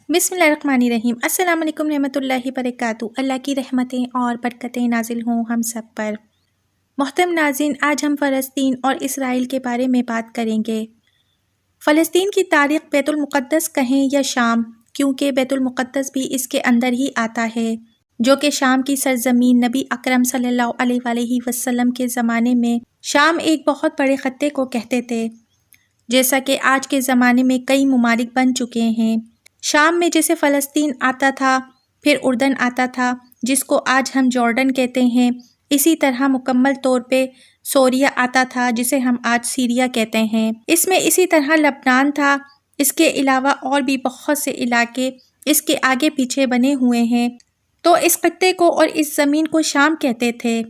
بسم اللہ الرحمن الرحیم۔ السلام علیکم رحمۃ اللہ وبرکاتہ۔ اللہ کی رحمتیں اور برکتیں نازل ہوں ہم سب پر۔ محترم ناظرین، آج ہم فلسطین اور اسرائیل کے بارے میں بات کریں گے۔ فلسطین کی تاریخ بیت المقدس کہیں یا شام، کیونکہ بیت المقدس بھی اس کے اندر ہی آتا ہے، جو کہ شام کی سرزمین نبی اکرم صلی اللہ علیہ وآلہ وسلم کے زمانے میں شام ایک بہت بڑے خطے کو کہتے تھے، جیسا کہ آج کے زمانے میں کئی ممالک بن چکے ہیں۔ شام میں جیسے فلسطین آتا تھا، پھر اردن آتا تھا جس کو آج ہم جارڈن کہتے ہیں، اسی طرح مکمل طور پہ سوریہ آتا تھا جسے ہم آج سیریا کہتے ہیں۔ اس میں اسی طرح لبنان تھا۔ اس کے علاوہ اور بھی بہت سے علاقے اس کے آگے پیچھے بنے ہوئے ہیں، تو اس خطے کو اور اس زمین کو شام کہتے تھے۔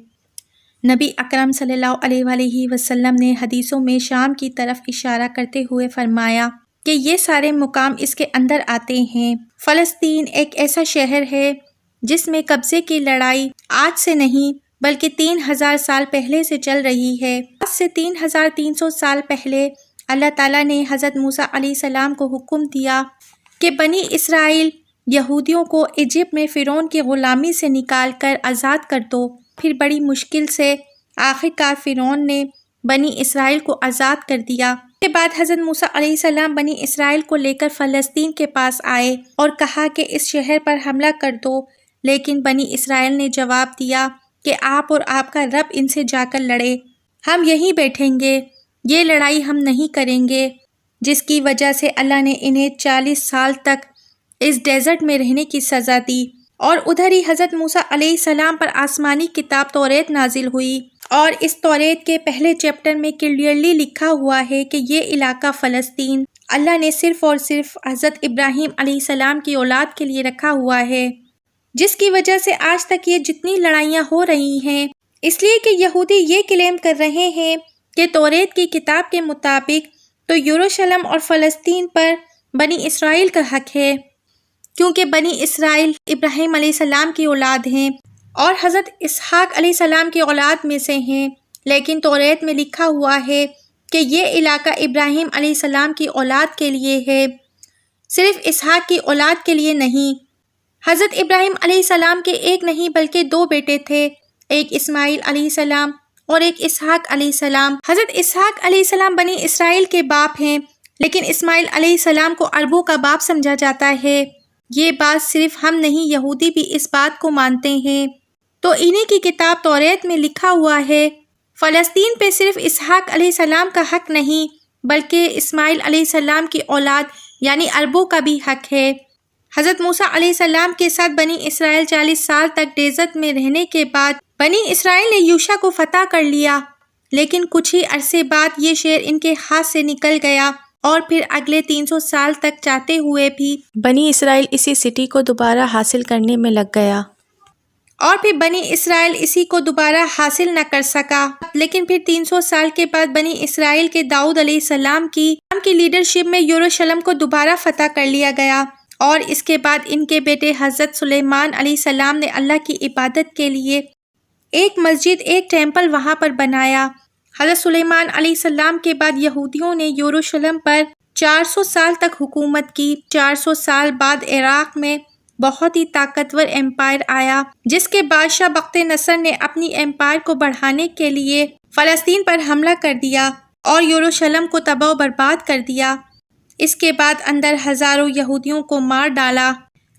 نبی اکرم صلی اللہ علیہ وآلہ وسلم نے حدیثوں میں شام کی طرف اشارہ کرتے ہوئے فرمایا کہ یہ سارے مقام اس کے اندر آتے ہیں۔ فلسطین ایک ایسا شہر ہے جس میں قبضے کی لڑائی آج سے نہیں بلکہ 3000 سال پہلے سے چل رہی ہے۔ آج سے 3300 سال پہلے اللہ تعالیٰ نے حضرت موسیٰ علیہ السلام کو حکم دیا کہ بنی اسرائیل یہودیوں کو ایجپٹ میں فرعون کی غلامی سے نکال کر آزاد کر دو۔ پھر بڑی مشکل سے آخرکار فرعون نے بنی اسرائیل کو آزاد کر دیا۔ اس کے بعد حضرت موسیٰ علیہ السلام بنی اسرائیل کو لے کر فلسطین کے پاس آئے اور کہا کہ اس شہر پر حملہ کر دو، لیکن بنی اسرائیل نے جواب دیا کہ آپ اور آپ کا رب ان سے جا کر لڑے، ہم یہیں بیٹھیں گے، یہ لڑائی ہم نہیں کریں گے، جس کی وجہ سے اللہ نے انہیں 40 سال تک اس ڈیزرٹ میں رہنے کی سزا دی۔ اور ادھر ہی حضرت موسیٰ علیہ السلام پر آسمانی کتاب توریت نازل ہوئی، اور اس توریت کے پہلے چیپٹر میں کلیئرلی لکھا ہوا ہے کہ یہ علاقہ فلسطین اللہ نے صرف اور صرف حضرت ابراہیم علیہ السلام کی اولاد کے لیے رکھا ہوا ہے، جس کی وجہ سے آج تک یہ جتنی لڑائیاں ہو رہی ہیں، اس لیے کہ یہودی یہ کلیم کر رہے ہیں کہ توریت کی کتاب کے مطابق تو یروشلم اور فلسطین پر بنی اسرائیل کا حق ہے، کیونکہ بنی اسرائیل ابراہیم علیہ السلام کی اولاد ہیں اور حضرت اسحاق علیہ السلام کی اولاد میں سے ہیں، لیکن توریت میں لکھا ہوا ہے کہ یہ علاقہ ابراہیم علیہ السلام کی اولاد کے لیے ہے، صرف اسحاق کی اولاد کے لیے نہیں۔ حضرت ابراہیم علیہ السلام کے ایک نہیں بلکہ 2 بیٹے تھے، ایک اسماعیل علیہ السلام اور ایک اسحاق علیہ السلام۔ حضرت اسحاق علیہ السلام بنی اسرائیل کے باپ ہیں، لیکن اسماعیل علیہ السلام کو عربوں کا باپ سمجھا جاتا ہے۔ یہ بات صرف ہم نہیں، یہودی بھی اس بات کو مانتے ہیں۔ تو انہی کی کتاب توریت میں لکھا ہوا ہے فلسطین پہ صرف اسحاق علیہ السلام کا حق نہیں بلکہ اسماعیل علیہ السلام کی اولاد یعنی عربوں کا بھی حق ہے۔ حضرت موسیٰ علیہ السلام کے ساتھ بنی اسرائیل 40 سال تک ڈیزرٹ میں رہنے کے بعد بنی اسرائیل نے یوشع کو فتح کر لیا، لیکن کچھ ہی عرصے بعد یہ شہر ان کے ہاتھ سے نکل گیا، اور پھر اگلے 300 سال تک چاہتے ہوئے بھی بنی اسرائیل اسی سٹی کو دوبارہ حاصل کرنے میں لگ گیا، اور پھر بنی اسرائیل اسی کو دوبارہ حاصل نہ کر سکا۔ لیکن پھر 300 سال کے بعد بنی اسرائیل کے داؤد علیہ السلام کی لیڈرشپ میں یروشلم کو دوبارہ فتح کر لیا گیا، اور اس کے بعد ان کے بیٹے حضرت سلیمان علیہ السلام نے اللہ کی عبادت کے لیے ایک مسجد، ایک ٹیمپل وہاں پر بنایا۔ حضرت سلیمان علیہ السلام کے بعد یہودیوں نے یروشلم پر 400 سال تک حکومت کی۔ 400 سال بعد عراق میں بہت ہی طاقتور امپائر آیا، جس کے بادشاہ بخت نصر نے اپنی امپائر کو بڑھانے کے لیے فلسطین پر حملہ کر دیا اور یروشلم کو تباہ و برباد کر دیا۔ اس کے بعد اندر ہزاروں یہودیوں کو مار ڈالا،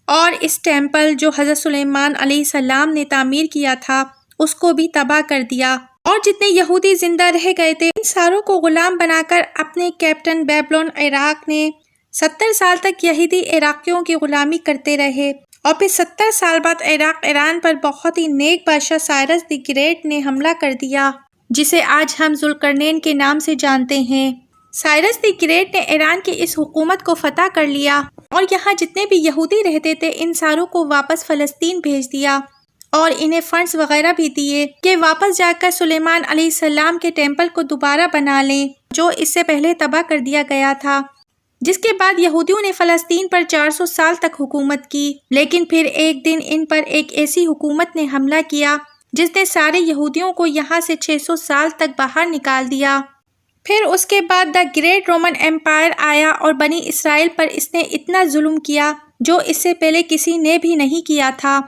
اور اس ٹیمپل جو حضرت سلیمان علیہ السلام نے تعمیر کیا تھا اس کو بھی تباہ کر دیا، اور جتنے یہودی زندہ رہ گئے تھے ان ساروں کو غلام بنا کر اپنے کیپٹن بیبلون عراق نے 70 سال تک یہودی عراقیوں کی غلامی کرتے رہے، اور پھر 70 سال بعد عراق ایران پر بہت ہی نیک بادشاہ سائرس دی گریٹ نے حملہ کر دیا، جسے آج ہم ذوالقرنین کے نام سے جانتے ہیں۔ سائرس دی گریٹ نے ایران کی اس حکومت کو فتح کر لیا، اور یہاں جتنے بھی یہودی رہتے تھے ان ساروں کو واپس فلسطین بھیج دیا، اور انہیں فنڈز وغیرہ بھی دیے کہ واپس جا کر سلیمان علیہ السلام کے ٹیمپل کو دوبارہ بنا لیں جو اس سے پہلے تباہ کر دیا گیا تھا۔ جس کے بعد یہودیوں نے فلسطین پر 400 سال تک حکومت کی، لیکن پھر ایک دن ان پر ایک ایسی حکومت نے حملہ کیا جس نے سارے یہودیوں کو یہاں سے 600 سال تک باہر نکال دیا۔ پھر اس کے بعد دا گریٹ رومن امپائر آیا اور بنی اسرائیل پر اس نے اتنا ظلم کیا جو اس سے پہلے کسی نے بھی نہیں کیا تھا۔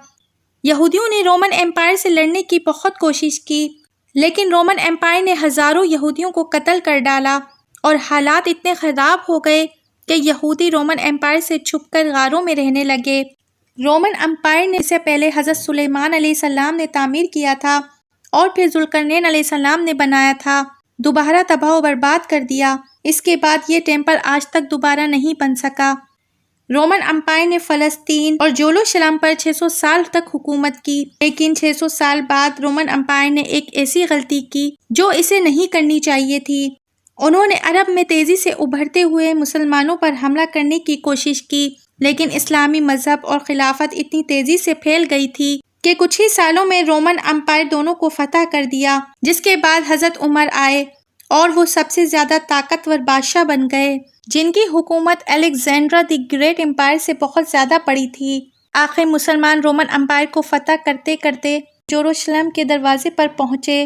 یہودیوں نے رومن امپائر سے لڑنے کی بہت کوشش کی، لیکن رومن امپائر نے ہزاروں یہودیوں کو قتل کر ڈالا اور حالات اتنے خراب ہو گئے کہ یہودی رومن امپائر سے چھپ کر غاروں میں رہنے لگے۔ رومن امپائر نے اس سے پہلے حضرت سلیمان علیہ السلام نے تعمیر کیا تھا اور پھر ذوالقرنین علیہ السلام نے بنایا تھا، دوبارہ تباہ و برباد کر دیا۔ اس کے بعد یہ ٹیمپل آج تک دوبارہ نہیں بن سکا۔ رومن امپائر نے فلسطین اور یروشلم پر 600 سال تک حکومت کی، لیکن 600 سال بعد رومن امپائر نے ایک ایسی غلطی کی جو اسے نہیں کرنی چاہیے تھی۔ انہوں نے عرب میں تیزی سے ابھرتے ہوئے مسلمانوں پر حملہ کرنے کی کوشش کی، لیکن اسلامی مذہب اور خلافت اتنی تیزی سے پھیل گئی تھی کہ کچھ ہی سالوں میں رومن امپائر دونوں کو فتح کر دیا، جس کے بعد حضرت عمر آئے اور وہ سب سے زیادہ طاقتور بادشاہ بن گئے، جن کی حکومت الیگزینڈر دی گریٹ امپائر سے بہت زیادہ بڑی تھی۔ آخر مسلمان رومن امپائر کو فتح کرتے کرتے یروشلم کے دروازے پر پہنچے،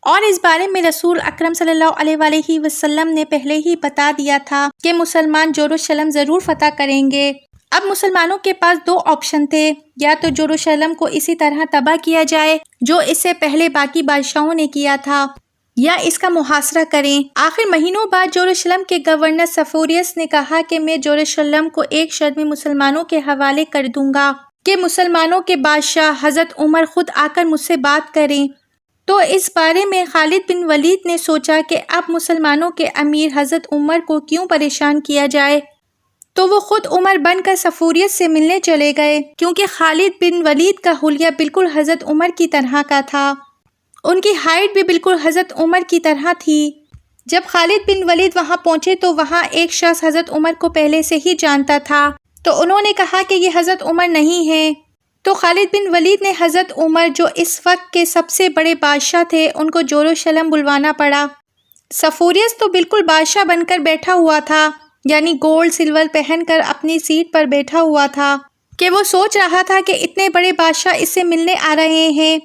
اور اس بارے میں رسول اکرم صلی اللہ علیہ وآلہ وسلم نے پہلے ہی بتا دیا تھا کہ مسلمان یروشلم ضرور فتح کریں گے۔ اب مسلمانوں کے پاس دو آپشن تھے، یا تو یروشلم کو اسی طرح تباہ کیا جائے جو اس سے پہلے باقی بادشاہوں نے کیا تھا، یا اس کا محاصرہ کریں۔ آخر مہینوں بعد یروشلم کے گورنر سفوریس نے کہا کہ میں یروشلم کو ایک شرط میں مسلمانوں کے حوالے کر دوں گا کہ مسلمانوں کے بادشاہ حضرت عمر خود آ کر مجھ سے بات کریں۔ تو اس بارے میں خالد بن ولید نے سوچا کہ اب مسلمانوں کے امیر حضرت عمر کو کیوں پریشان کیا جائے، تو وہ خود عمر بن کر سفوریت سے ملنے چلے گئے، کیونکہ خالد بن ولید کا حلیہ بالکل حضرت عمر کی طرح کا تھا، ان کی ہائٹ بھی بالکل حضرت عمر کی طرح تھی۔ جب خالد بن ولید وہاں پہنچے تو وہاں ایک شخص حضرت عمر کو پہلے سے ہی جانتا تھا، تو انہوں نے کہا کہ یہ حضرت عمر نہیں ہیں۔ تو خالد بن ولید نے حضرت عمر جو اس وقت کے سب سے بڑے بادشاہ تھے ان کو یروشلم بلوانا پڑا۔ سفوریس تو بالکل بادشاہ بن کر بیٹھا ہوا تھا، یعنی گولڈ سلور پہن کر اپنی سیٹ پر بیٹھا ہوا تھا کہ وہ سوچ رہا تھا کہ اتنے بڑے بادشاہ اس سے ملنے آ رہے ہیں،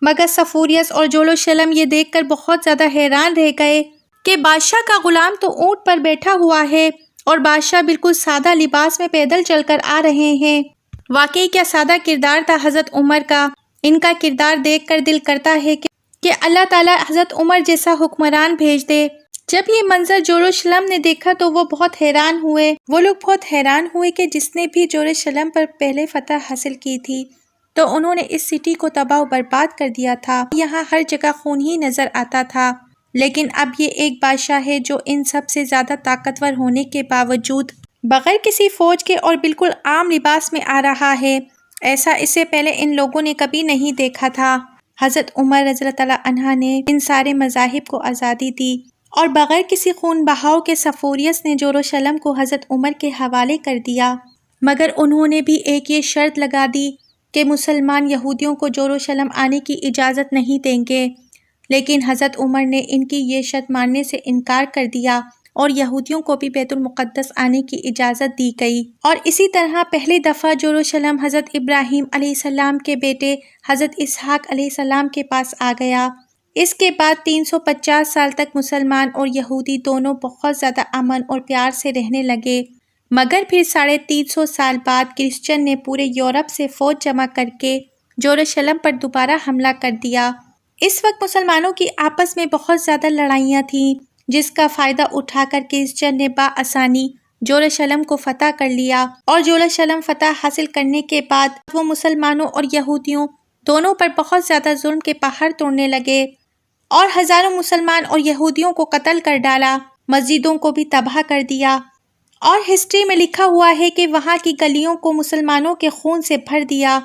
مگر سفوریس اور یروشلم یہ دیکھ کر بہت زیادہ حیران رہ گئے کہ بادشاہ کا غلام تو اونٹ پر بیٹھا ہوا ہے اور بادشاہ بالکل سادہ لباس میں پیدل چل کر آ رہے ہیں۔ واقعی کیا سادہ کردار تھا حضرت عمر کا۔ ان کا کردار دیکھ کر دل کرتا ہے کہ اللہ تعالیٰ حضرت عمر جیسا حکمران بھیج دے۔ جب یہ منظر یروشلم نے دیکھا تو وہ بہت حیران ہوئے۔ وہ لوگ بہت حیران ہوئے کہ جس نے بھی یروشلم پر پہلے فتح حاصل کی تھی تو انہوں نے اس سٹی کو تباہ و برباد کر دیا تھا، یہاں ہر جگہ خون ہی نظر آتا تھا، لیکن اب یہ ایک بادشاہ ہے جو ان سب سے زیادہ طاقتور ہونے کے باوجود بغیر کسی فوج کے اور بالکل عام لباس میں آ رہا ہے۔ ایسا اس سے پہلے ان لوگوں نے کبھی نہیں دیکھا تھا۔ حضرت عمر رضی اللہ تعالیٰ عنہ نے ان سارے مذاہب کو آزادی دی اور بغیر کسی خون بہاؤ کے سفوریس نے یروشلم کو حضرت عمر کے حوالے کر دیا، مگر انہوں نے بھی ایک یہ شرط لگا دی کہ مسلمان یہودیوں کو یروشلم آنے کی اجازت نہیں دیں گے، لیکن حضرت عمر نے ان کی یہ شرط ماننے سے انکار کر دیا اور یہودیوں کو بھی بیت المقدس آنے کی اجازت دی گئی۔ اور اسی طرح پہلی دفعہ یروشلم حضرت ابراہیم علیہ السلام کے بیٹے حضرت اسحاق علیہ السلام کے پاس آ گیا۔ اس کے بعد 350 سال تک مسلمان اور یہودی دونوں بہت زیادہ امن اور پیار سے رہنے لگے، مگر پھر 350 سال بعد کرسچن نے پورے یورپ سے فوج جمع کر کے یروشلم پر دوبارہ حملہ کر دیا۔ اس وقت مسلمانوں کی آپس میں بہت زیادہ لڑائیاں تھیں، جس کا فائدہ اٹھا کر کرسچن نے بآسانی یروشلم کو فتح کر لیا، اور یروشلم فتح حاصل کرنے کے بعد وہ مسلمانوں اور یہودیوں دونوں پر بہت زیادہ ظلم کے پہاڑ توڑنے لگے اور ہزاروں مسلمان اور یہودیوں کو قتل کر ڈالا، مسجدوں کو بھی تباہ کر دیا، اور ہسٹری میں لکھا ہوا ہے کہ وہاں کی گلیوں کو مسلمانوں کے خون سے بھر دیا،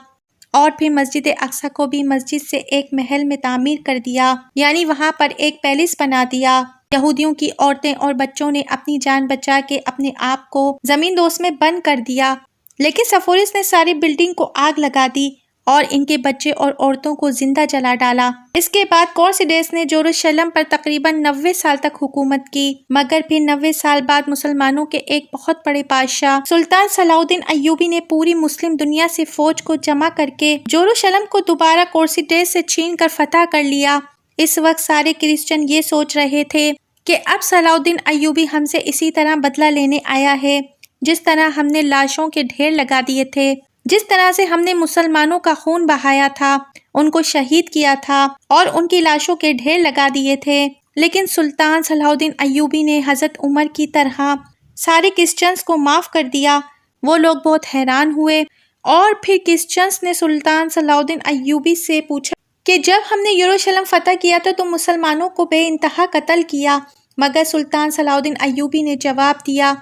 اور پھر مسجد اقصی کو بھی مسجد سے ایک محل میں تعمیر کر دیا، یعنی وہاں پر ایک پیلس بنا دیا۔ یہودیوں کی عورتیں اور بچوں نے اپنی جان بچا کے اپنے آپ کو زمین دوز میں بند کر دیا، لیکن سفوریس نے ساری بلڈنگ کو آگ لگا دی اور ان کے بچے اور عورتوں کو زندہ جلا ڈالا۔ اس کے بعد کورسیڈیس نے یروشلم پر تقریباً 90 سال تک حکومت کی، مگر پھر 90 سال بعد مسلمانوں کے ایک بہت بڑے بادشاہ سلطان صلاح الدین ایوبی نے پوری مسلم دنیا سے فوج کو جمع کر کے یروشلم کو دوبارہ کورسیڈیس سے چھین کر فتح کر لیا۔ اس وقت سارے کرسچن یہ سوچ رہے تھے کہ اب صلاح الدین ایوبی ہم سے اسی طرح بدلہ لینے آیا ہے، جس طرح ہم نے لاشوں کے ڈھیر لگا دیے تھے، جس طرح سے ہم نے مسلمانوں کا خون بہایا تھا، ان کو شہید کیا تھا اور ان کی لاشوں کے ڈھیر لگا دیے تھے، لیکن سلطان صلاح الدین ایوبی نے حضرت عمر کی طرح سارے کرسچنز کو معاف کر دیا۔ وہ لوگ بہت حیران ہوئے، اور پھر کرسچنز نے سلطان صلاح الدین ایوبی سے پوچھا کہ جب ہم نے یروشلم فتح کیا تو مسلمانوں کو بے انتہا قتل کیا، مگر سلطان صلاح الدین ایوبی نے جواب دیا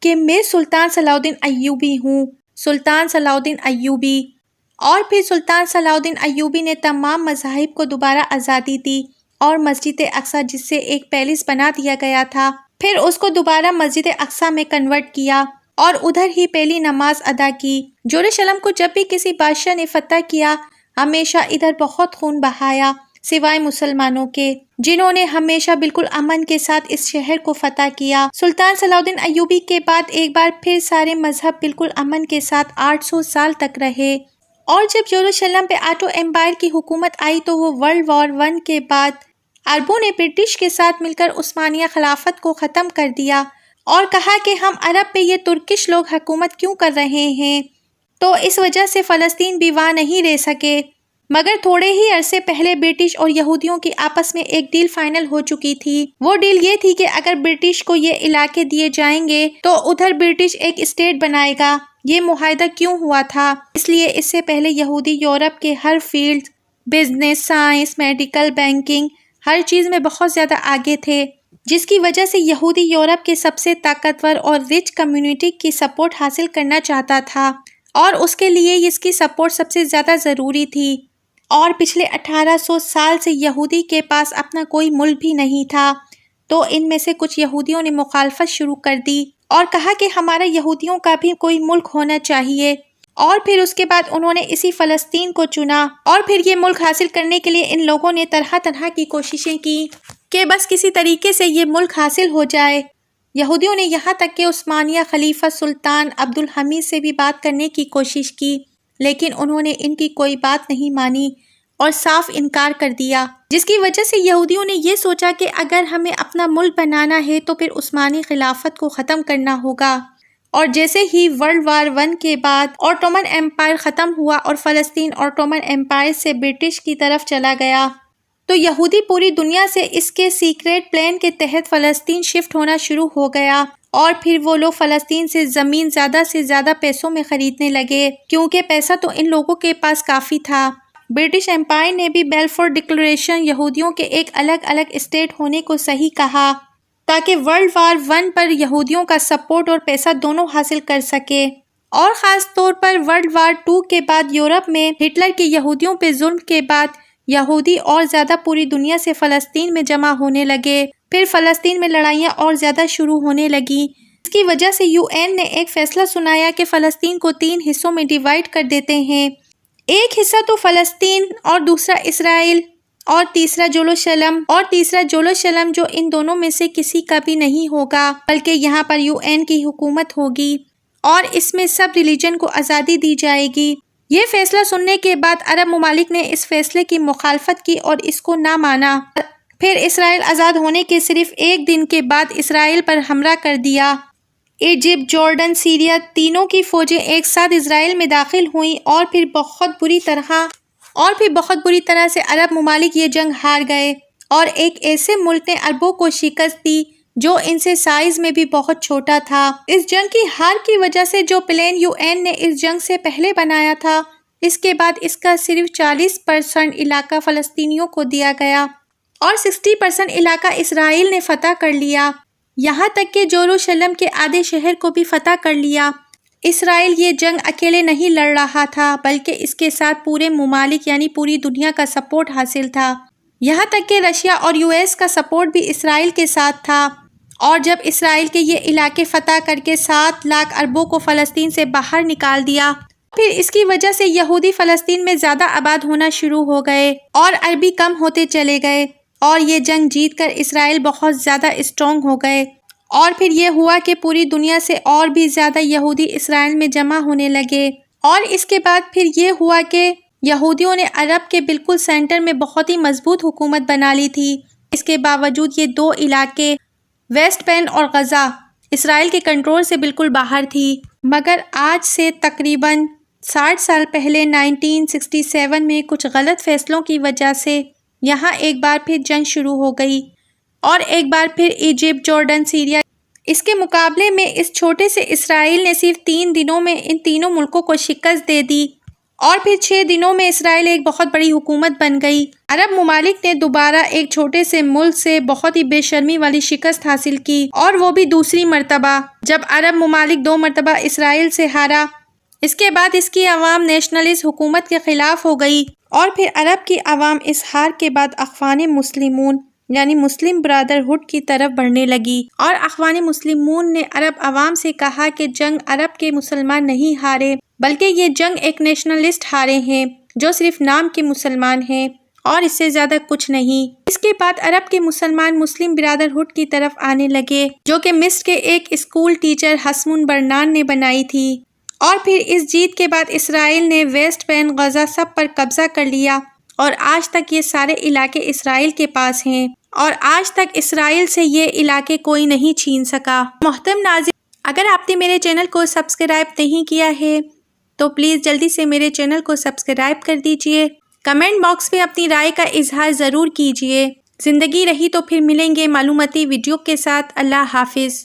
کہ میں سلطان صلاح الدین ایوبی ہوں، سلطان صلاح الدین ایوبی۔ اور پھر سلطان صلاح الدین ایوبی نے تمام مذاہب کو دوبارہ آزادی دی اور مسجد اقصیٰ، جس سے ایک پیلس بنا دیا گیا تھا، پھر اس کو دوبارہ مسجد اقصیٰ میں کنورٹ کیا اور ادھر ہی پہلی نماز ادا کی۔ یروشلم کو جب بھی کسی بادشاہ نے فتح کیا، ہمیشہ ادھر بہت خون بہایا، سوائے مسلمانوں کے، جنہوں نے ہمیشہ بالکل امن کے ساتھ اس شہر کو فتح کیا۔ سلطان صلاح الدین ایوبی کے بعد ایک بار پھر سارے مذہب بالکل امن کے ساتھ 800 سال تک رہے، اور جب یروشلم پہ آٹو امپائر کی حکومت آئی تو وہ ورلڈ وار 1 کے بعد عربوں نے برٹش کے ساتھ مل کر عثمانیہ خلافت کو ختم کر دیا اور کہا کہ ہم عرب پہ یہ ترکش لوگ حکومت کیوں کر رہے ہیں، تو اس وجہ سے فلسطین بھی وہاں نہیں رہ سکے۔ مگر تھوڑے ہی عرصے پہلے برٹش اور یہودیوں کی آپس میں ایک ڈیل فائنل ہو چکی تھی۔ وہ ڈیل یہ تھی کہ اگر برٹش کو یہ علاقے دیے جائیں گے تو ادھر برٹش ایک اسٹیٹ بنائے گا۔ یہ معاہدہ کیوں ہوا تھا؟ اس لیے اس سے پہلے یہودی یورپ کے ہر field, business, science, medical, banking, ہر چیز میں بہت زیادہ آگے تھے، جس کی وجہ سے یہودی یورپ کے سب سے طاقتور اور رچ کمیونٹی کی سپورٹ حاصل کرنا چاہتا تھا، اور اس کے لیے اس کی سپورٹ سب سے زیادہ ضروری تھی۔ اور پچھلے 1800 سال سے یہودی کے پاس اپنا کوئی ملک بھی نہیں تھا، تو ان میں سے کچھ یہودیوں نے مخالفت شروع کر دی اور کہا کہ ہمارا یہودیوں کا بھی کوئی ملک ہونا چاہیے، اور پھر اس کے بعد انہوں نے اسی فلسطین کو چنا، اور پھر یہ ملک حاصل کرنے کے لیے ان لوگوں نے طرح طرح کی کوششیں کی کہ بس کسی طریقے سے یہ ملک حاصل ہو جائے۔ یہودیوں نے یہاں تک کہ عثمانیہ خلیفہ سلطان عبد الحمید سے بھی بات کرنے کی کوشش کی، لیکن انہوں نے ان کی کوئی بات نہیں مانی اور صاف انکار کر دیا، جس کی وجہ سے یہودیوں نے یہ سوچا کہ اگر ہمیں اپنا ملک بنانا ہے تو پھر عثمانی خلافت کو ختم کرنا ہوگا۔ اور جیسے ہی ورلڈ وار 1 کے بعد آٹومن امپائر ختم ہوا اور فلسطین آٹومن امپائر سے برٹش کی طرف چلا گیا، تو یہودی پوری دنیا سے اس کے سیکریٹ پلان کے تحت فلسطین شفٹ ہونا شروع ہو گیا، اور پھر وہ لوگ فلسطین سے زمین زیادہ سے زیادہ پیسوں میں خریدنے لگے، کیونکہ پیسہ تو ان لوگوں کے پاس کافی تھا۔ برٹش امپائر نے بھی بیلفور ڈکلریشن یہودیوں کے ایک الگ الگ اسٹیٹ ہونے کو صحیح کہا، تاکہ ورلڈ وار 1 پر یہودیوں کا سپورٹ اور پیسہ دونوں حاصل کر سکے، اور خاص طور پر ورلڈ وار 2 کے بعد یورپ میں ہٹلر کے یہودیوں پہ ظلم کے بعد یہودی اور زیادہ پوری دنیا سے فلسطین میں جمع ہونے لگے، پھر فلسطین میں لڑائیاں اور زیادہ شروع ہونے لگیں۔ اس کی وجہ سے UN نے ایک فیصلہ سنایا کہ فلسطین کو 3 حصوں میں ڈیوائیڈ کر دیتے ہیں، ایک حصہ تو فلسطین اور دوسرا اسرائیل اور تیسرا جولوشلم جو ان دونوں میں سے کسی کا بھی نہیں ہوگا، بلکہ یہاں پر UN کی حکومت ہوگی اور اس میں سب ریلیجن کو آزادی دی جائے گی۔ یہ فیصلہ سننے کے بعد عرب ممالک نے اس فیصلے کی مخالفت کی اور اس کو نہ مانا۔ پھر اسرائیل آزاد ہونے کے صرف ایک دن کے بعد اسرائیل پر حملہ کر دیا۔ ایجپٹ، جارڈن، سیریا تینوں کی فوجیں ایک ساتھ اسرائیل میں داخل ہوئیں، اور پھر بہت بری طرح سے عرب ممالک یہ جنگ ہار گئے، اور ایک ایسے ملک نے عربوں کو شکست دی جو ان سے سائز میں بھی بہت چھوٹا تھا۔ اس جنگ کی ہار کی وجہ سے جو پلان UN نے اس جنگ سے پہلے بنایا تھا، اس کے بعد اس کا صرف 40% علاقہ فلسطینیوں کو دیا گیا اور 60% علاقہ اسرائیل نے فتح کر لیا، یہاں تک کہ یروشلم کے آدھے شہر کو بھی فتح کر لیا۔ اسرائیل یہ جنگ اکیلے نہیں لڑ رہا تھا، بلکہ اس کے ساتھ پورے ممالک یعنی پوری دنیا کا سپورٹ حاصل تھا، یہاں تک کہ رشیا اور US کا سپورٹ بھی اسرائیل کے ساتھ تھا۔ اور جب اسرائیل کے یہ علاقے فتح کر کے 7 لاکھ عربوں کو فلسطین سے باہر نکال دیا، پھر اس کی وجہ سے یہودی فلسطین میں زیادہ آباد ہونا شروع ہو گئے اور عربی کم ہوتے چلے گئے، اور یہ جنگ جیت کر اسرائیل بہت زیادہ اسٹرانگ ہو گئے، اور پھر یہ ہوا کہ پوری دنیا سے اور بھی زیادہ یہودی اسرائیل میں جمع ہونے لگے، اور اس کے بعد پھر یہ ہوا کہ یہودیوں نے عرب کے بالکل سینٹر میں بہت ہی مضبوط حکومت بنا لی تھی۔ اس کے باوجود یہ 2 علاقے ویسٹ بینک اور غزہ، اسرائیل کے کنٹرول سے بالکل باہر تھی، مگر آج سے تقریباً 60 سال پہلے 1967 میں کچھ غلط فیصلوں کی وجہ سے یہاں ایک بار پھر جنگ شروع ہو گئی، اور ایک بار پھر ایجپٹ، جارڈن، سیریا، اس کے مقابلے میں اس چھوٹے سے اسرائیل نے صرف 3 دنوں میں ان تینوں ملکوں کو شکست دے دی، اور پھر 6 دنوں میں اسرائیل ایک بہت بڑی حکومت بن گئی۔ عرب ممالک نے دوبارہ ایک چھوٹے سے ملک سے بہت ہی بے شرمی والی شکست حاصل کی، اور وہ بھی دوسری مرتبہ، جب عرب ممالک 2 مرتبہ اسرائیل سے ہارا۔ اس کے بعد اس کی عوام نیشنلسٹ حکومت کے خلاف ہو گئی، اور پھر عرب کی عوام اس ہار کے بعد اخوان مسلمون یعنی مسلم برادرہڈ کی طرف بڑھنے لگی، اور اخوان مسلمون نے عرب عوام سے کہا کہ جنگ عرب کے مسلمان نہیں ہارے، بلکہ یہ جنگ ایک نیشنلسٹ ہارے ہیں جو صرف نام کے مسلمان ہیں اور اس سے زیادہ کچھ نہیں۔ اس کے بعد عرب کے مسلمان مسلم برادرہڈ کی طرف آنے لگے، جو کہ مصر کے ایک اسکول ٹیچر حسن برنان نے بنائی تھی، اور پھر اس جیت کے بعد اسرائیل نے ویسٹ بینک، غزہ سب پر قبضہ کر لیا، اور آج تک یہ سارے علاقے اسرائیل کے پاس ہیں، اور آج تک اسرائیل سے یہ علاقے کوئی نہیں چھین سکا۔ محترم ناظرین، اگر آپ نے میرے چینل کو سبسکرائب نہیں کیا ہے تو پلیز جلدی سے میرے چینل کو سبسکرائب کر دیجئے۔ کمنٹ باکس میں اپنی رائے کا اظہار ضرور کیجئے۔ زندگی رہی تو پھر ملیں گے معلوماتی ویڈیو کے ساتھ۔ اللہ حافظ۔